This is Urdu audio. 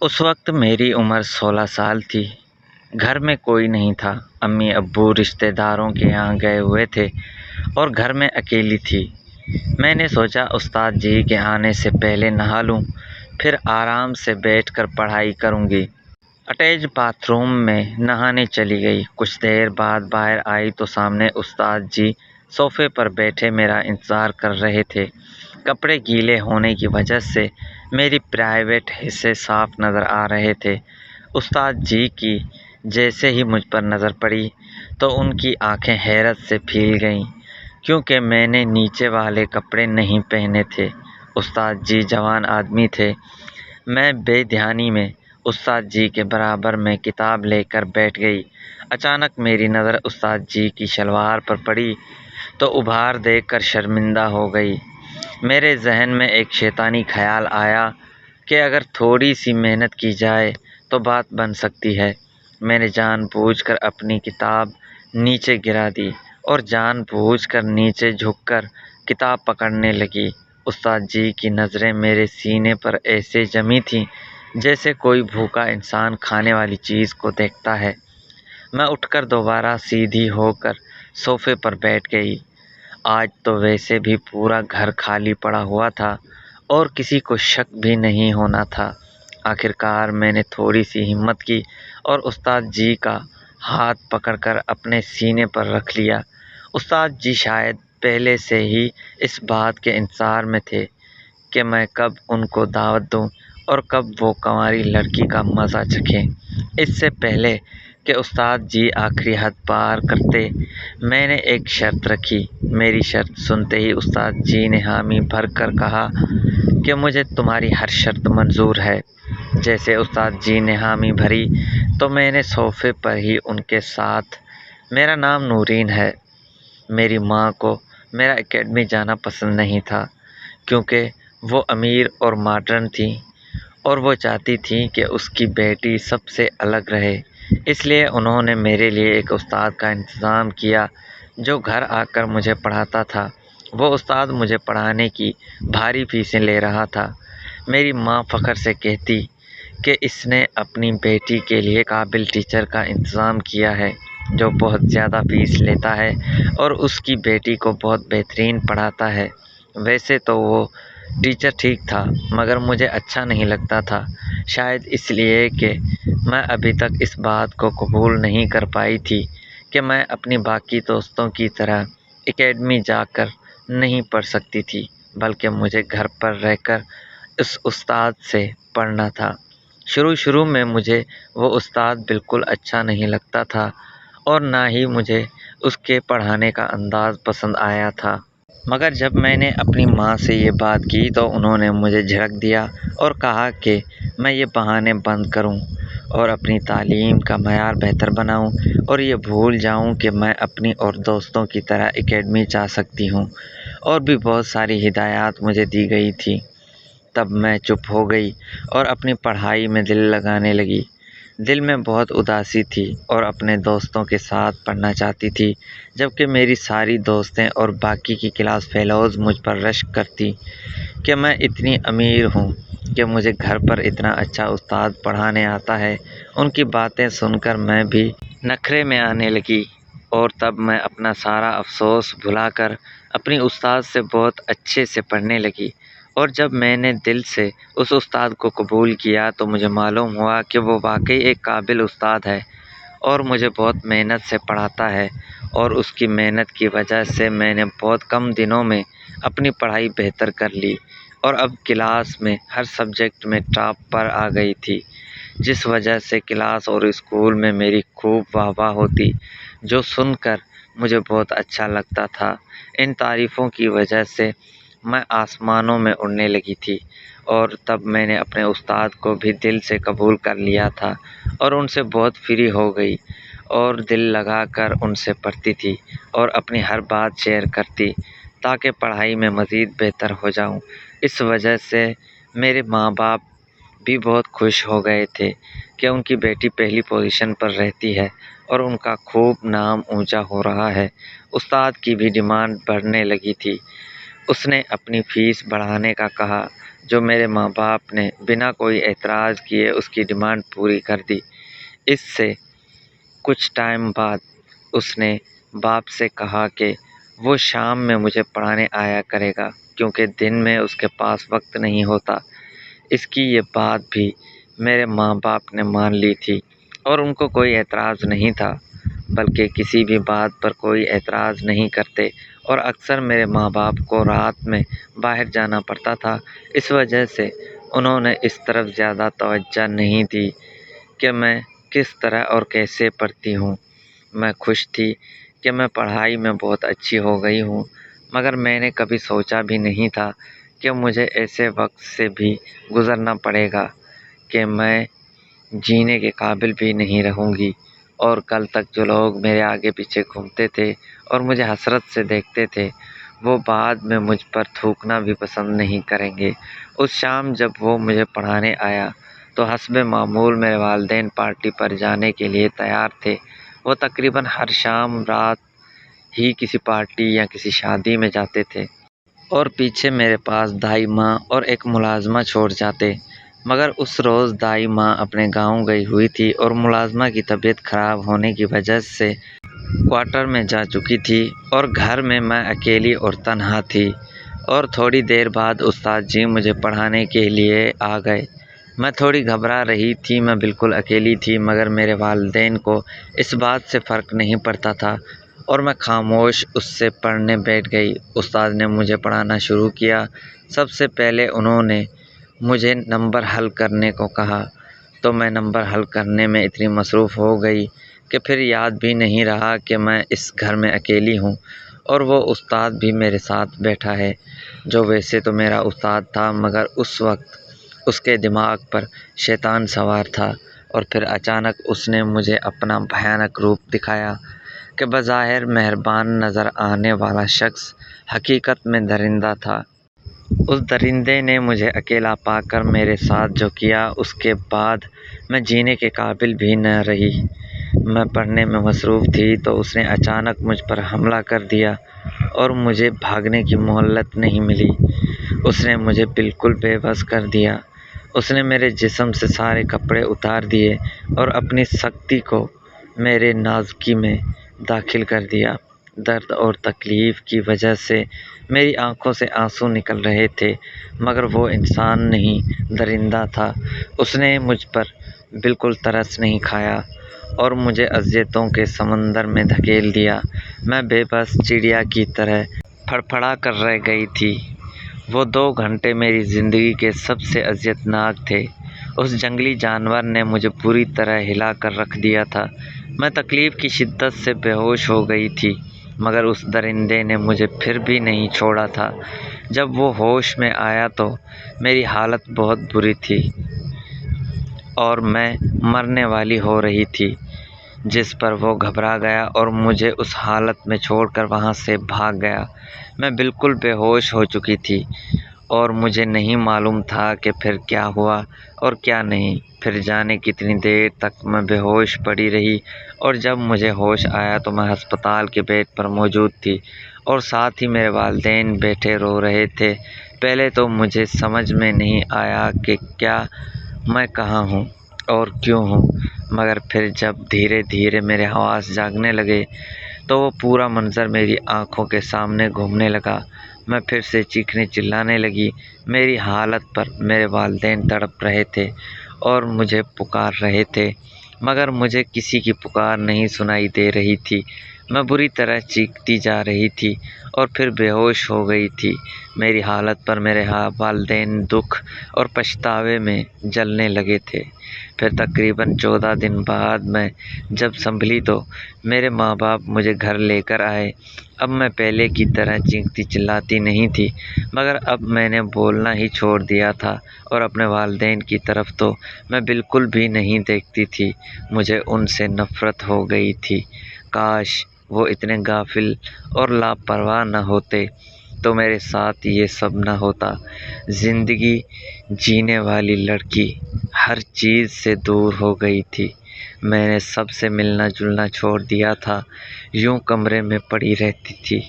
اس وقت میری عمر 16 سال تھی۔ گھر میں کوئی نہیں تھا۔ امی ابو رشتہ داروں کے یہاں گئے ہوئے تھے اور گھر میں اکیلی تھی۔ میں نے سوچا استاد جی کے آنے سے پہلے نہا لوں، پھر آرام سے بیٹھ کر پڑھائی کروں گی۔ اٹیچ باتھ روم میں نہانے چلی گئی۔ کچھ دیر بعد باہر آئی تو سامنے استاد جی صوفے پر بیٹھے میرا انتظار کر رہے تھے۔ کپڑے گیلے ہونے کی وجہ سے میری پرائیویٹ حصے صاف نظر آ رہے تھے۔ استاد جی کی جیسے ہی مجھ پر نظر پڑی تو ان کی آنکھیں حیرت سے پھیل گئیں، کیونکہ میں نے نیچے والے کپڑے نہیں پہنے تھے۔ استاد جی جوان آدمی تھے۔ میں بے دھیانی میں استاد جی کے برابر میں کتاب لے کر بیٹھ گئی۔ اچانک میری نظر استاد جی کی شلوار پر پڑی تو ابھار دیکھ کر شرمندہ ہو گئی۔ میرے ذہن میں ایک شیطانی خیال آیا کہ اگر تھوڑی سی محنت کی جائے تو بات بن سکتی ہے۔ میں نے جان بوجھ کر اپنی کتاب نیچے گرا دی اور جان بوجھ کر نیچے جھک کر کتاب پکڑنے لگی۔ استاد جی کی نظریں میرے سینے پر ایسے جمی تھیں جیسے کوئی بھوکا انسان کھانے والی چیز کو دیکھتا ہے۔ میں اٹھ کر دوبارہ سیدھی ہو کر صوفے پر بیٹھ گئی۔ آج تو ویسے بھی پورا گھر خالی پڑا ہوا تھا اور کسی کو شک بھی نہیں ہونا تھا۔ آخرکار میں نے تھوڑی سی ہمت کی اور استاد جی کا ہاتھ پکڑ کر اپنے سینے پر رکھ لیا۔ استاد جی شاید پہلے سے ہی اس بات کے انتظار میں تھے کہ میں کب ان کو دعوت دوں اور کب وہ کنواری لڑکی کا مزہ چکھیں۔ اس سے پہلے کہ استاد جی آخری حد پار کرتے، میں نے ایک شرط رکھی۔ میری شرط سنتے ہی استاد جی نے حامی بھر کر کہا کہ مجھے تمہاری ہر شرط منظور ہے۔ جیسے استاد جی نے حامی بھری تو میں نے صوفے پر ہی ان کے ساتھ میرا نام نورین ہے۔ میری ماں کو میرا اکیڈمی جانا پسند نہیں تھا، کیونکہ وہ امیر اور ماڈرن تھی اور وہ چاہتی تھیں کہ اس کی بیٹی سب سے الگ رہے۔ اس لیے انہوں نے میرے لیے ایک استاد کا انتظام کیا جو گھر آ کر مجھے پڑھاتا تھا۔ وہ استاد مجھے پڑھانے کی بھاری فیسیں لے رہا تھا۔ میری ماں فخر سے کہتی کہ اس نے اپنی بیٹی کے لیے قابل ٹیچر کا انتظام کیا ہے جو بہت زیادہ فیس لیتا ہے اور اس کی بیٹی کو بہت بہترین پڑھاتا ہے۔ ویسے تو وہ ٹیچر ٹھیک تھا، مگر مجھے اچھا نہیں لگتا تھا، شاید اس لیے کہ میں ابھی تک اس بات کو قبول نہیں کر پائی تھی کہ میں اپنی باقی دوستوں کی طرح اکیڈمی جا کر نہیں پڑھ سکتی تھی، بلکہ مجھے گھر پر رہ کر اس استاد سے پڑھنا تھا۔ شروع میں مجھے وہ استاد بالکل اچھا نہیں لگتا تھا اور نہ ہی مجھے اس کے پڑھانے کا انداز پسند آیا تھا۔ مگر جب میں نے اپنی ماں سے یہ بات کی تو انہوں نے مجھے جھڑک دیا اور کہا کہ میں یہ بہانے بند کروں اور اپنی تعلیم کا معیار بہتر بناؤں اور یہ بھول جاؤں کہ میں اپنی اور دوستوں کی طرح اکیڈمی جا سکتی ہوں، اور بھی بہت ساری ہدایات مجھے دی گئی تھی۔ تب میں چپ ہو گئی اور اپنی پڑھائی میں دل لگانے لگی۔ دل میں بہت اداسی تھی اور اپنے دوستوں کے ساتھ پڑھنا چاہتی تھی، جبکہ میری ساری دوستیں اور باقی کی کلاس فیلوز مجھ پر رشک کرتی کہ میں اتنی امیر ہوں کہ مجھے گھر پر اتنا اچھا استاد پڑھانے آتا ہے۔ ان کی باتیں سن کر میں بھی نخرے میں آنے لگی اور تب میں اپنا سارا افسوس بھلا کر اپنی استاد سے بہت اچھے سے پڑھنے لگی۔ اور جب میں نے دل سے اس استاد کو قبول کیا تو مجھے معلوم ہوا کہ وہ واقعی ایک قابل استاد ہے اور مجھے بہت محنت سے پڑھاتا ہے، اور اس کی محنت کی وجہ سے میں نے بہت کم دنوں میں اپنی پڑھائی بہتر کر لی اور اب کلاس میں ہر سبجیکٹ میں ٹاپ پر آ گئی تھی، جس وجہ سے کلاس اور اسکول میں میری خوب واہ واہ ہوتی، جو سن کر مجھے بہت اچھا لگتا تھا۔ ان تعریفوں کی وجہ سے میں آسمانوں میں اڑنے لگی تھی، اور تب میں نے اپنے استاد کو بھی دل سے قبول کر لیا تھا اور ان سے بہت فری ہو گئی اور دل لگا کر ان سے پڑھتی تھی اور اپنی ہر بات شیئر کرتی تاکہ پڑھائی میں مزید بہتر ہو جاؤں۔ اس وجہ سے میرے ماں باپ بھی بہت خوش ہو گئے تھے کہ ان کی بیٹی پہلی پوزیشن پر رہتی ہے اور ان کا خوب نام اونچا ہو رہا ہے۔ استاد کی بھی ڈیمانڈ بڑھنے لگی تھی۔ اس نے اپنی فیس بڑھانے کا کہا جو میرے ماں باپ نے بنا کوئی اعتراض کیے اس کی ڈیمانڈ پوری کر دی۔ اس سے کچھ ٹائم بعد اس نے باپ سے کہا کہ وہ شام میں مجھے پڑھانے آیا کرے گا کیونکہ دن میں اس کے پاس وقت نہیں ہوتا۔ اس کی یہ بات بھی میرے ماں باپ نے مان لی تھی اور ان کو کوئی اعتراض نہیں تھا، بلکہ کسی بھی بات پر کوئی اعتراض نہیں کرتے، اور اکثر میرے ماں باپ کو رات میں باہر جانا پڑتا تھا۔ اس وجہ سے انہوں نے اس طرف زیادہ توجہ نہیں دی کہ میں کس طرح اور کیسے پڑھتی ہوں۔ میں خوش تھی کہ میں پڑھائی میں بہت اچھی ہو گئی ہوں، مگر میں نے کبھی سوچا بھی نہیں تھا کہ مجھے ایسے وقت سے بھی گزرنا پڑے گا کہ میں جینے کے قابل بھی نہیں رہوں گی، اور کل تک جو لوگ میرے آگے پیچھے گھومتے تھے اور مجھے حسرت سے دیکھتے تھے وہ بعد میں مجھ پر تھوکنا بھی پسند نہیں کریں گے۔ اس شام جب وہ مجھے پڑھانے آیا تو حسب معمول میرے والدین پارٹی پر جانے کے لیے تیار تھے۔ وہ تقریباً ہر شام رات ہی کسی پارٹی یا کسی شادی میں جاتے تھے اور پیچھے میرے پاس دائی ماں اور ایک ملازمہ چھوڑ جاتے، مگر اس روز دائی ماں اپنے گاؤں گئی ہوئی تھی اور ملازمہ کی طبیعت خراب ہونے کی وجہ سے کوارٹر میں جا چکی تھی، اور گھر میں اکیلی اور تنہا تھی۔ اور تھوڑی دیر بعد استاد جی مجھے پڑھانے کے لیے آ گئے۔ میں تھوڑی گھبرا رہی تھی، میں بالکل اکیلی تھی، مگر میرے والدین کو اس بات سے فرق نہیں پڑتا تھا اور میں خاموش اس سے پڑھنے بیٹھ گئی۔ استاد نے مجھے پڑھانا شروع کیا۔ سب سے پہلے انہوں نے مجھے نمبر حل کرنے کو کہا، تو میں نمبر حل کرنے میں اتنی مصروف ہو گئی کہ پھر یاد بھی نہیں رہا کہ میں اس گھر میں اکیلی ہوں اور وہ استاد بھی میرے ساتھ بیٹھا ہے، جو ویسے تو میرا استاد تھا، مگر اس وقت اس کے دماغ پر شیطان سوار تھا۔ اور پھر اچانک اس نے مجھے اپنا بھیانک روپ دکھایا کہ بظاہر مہربان نظر آنے والا شخص حقیقت میں درندہ تھا۔ اس درندے نے مجھے اکیلا پا کر میرے ساتھ جو کیا اس کے بعد میں جینے کے قابل بھی نہ رہی۔ میں پڑھنے میں مصروف تھی تو اس نے اچانک مجھ پر حملہ کر دیا اور مجھے بھاگنے کی مہلت نہیں ملی۔ اس نے مجھے بالکل بے بس کر دیا۔ اس نے میرے جسم سے سارے کپڑے اتار دیے اور اپنی سختی کو میرے نازکی میں داخل کر دیا۔ درد اور تکلیف کی وجہ سے میری آنکھوں سے آنسو نکل رہے تھے، مگر وہ انسان نہیں، درندہ تھا۔ اس نے مجھ پر بالکل ترس نہیں کھایا اور مجھے اذیتوں کے سمندر میں دھکیل دیا۔ میں بے بس چڑیا کی طرح پھڑپھڑا کر رہ گئی تھی۔ وہ 2 گھنٹے میری زندگی کے سب سے اذیت ناک تھے۔ اس جنگلی جانور نے مجھے پوری طرح ہلا کر رکھ دیا تھا۔ میں تکلیف کی شدت سے بے ہوش ہو گئی تھی، مگر اس درندے نے مجھے پھر بھی نہیں چھوڑا تھا۔ جب وہ ہوش میں آیا تو میری حالت بہت بری تھی اور میں مرنے والی ہو رہی تھی، جس پر وہ گھبرا گیا اور مجھے اس حالت میں چھوڑ کر وہاں سے بھاگ گیا۔ میں بالکل بے ہوش ہو چکی تھی اور مجھے نہیں معلوم تھا کہ پھر کیا ہوا اور کیا نہیں۔ پھر جانے کتنی دیر تک میں بے ہوش پڑی رہی، اور جب مجھے ہوش آیا تو میں ہسپتال کے بیڈ پر موجود تھی اور ساتھ ہی میرے والدین بیٹھے رو رہے تھے۔ پہلے تو مجھے سمجھ میں نہیں آیا کہ کیا میں کہاں ہوں اور کیوں ہوں، مگر پھر جب دھیرے دھیرے میرے حواس جاگنے لگے تو وہ پورا منظر میری آنکھوں کے سامنے گھومنے لگا۔ میں پھر سے چیخنے چلانے لگی۔ میری حالت پر میرے والدین تڑپ رہے تھے اور مجھے پکار رہے تھے، مگر مجھے کسی کی پکار نہیں سنائی دے رہی تھی۔ میں بری طرح چیختی جا رہی تھی اور پھر بے ہوش ہو گئی تھی۔ میری حالت پر میرے والدین دکھ اور پچھتاوے میں جلنے لگے تھے۔ پھر تقریباً 14 دن بعد میں جب سنبھلی تو میرے ماں باپ مجھے گھر لے کر آئے۔ اب میں پہلے کی طرح چیختی چلاتی نہیں تھی، مگر اب میں نے بولنا ہی چھوڑ دیا تھا اور اپنے والدین کی طرف تو میں بالکل بھی نہیں دیکھتی تھی۔ مجھے ان سے نفرت ہو گئی تھی۔ کاش وہ اتنے غافل اور لاپرواہ نہ ہوتے تو میرے ساتھ یہ سب نہ ہوتا۔ زندگی جینے والی لڑکی ہر چیز سے دور ہو گئی تھی۔ میں نے سب سے ملنا جلنا چھوڑ دیا تھا، یوں کمرے میں پڑی رہتی تھی۔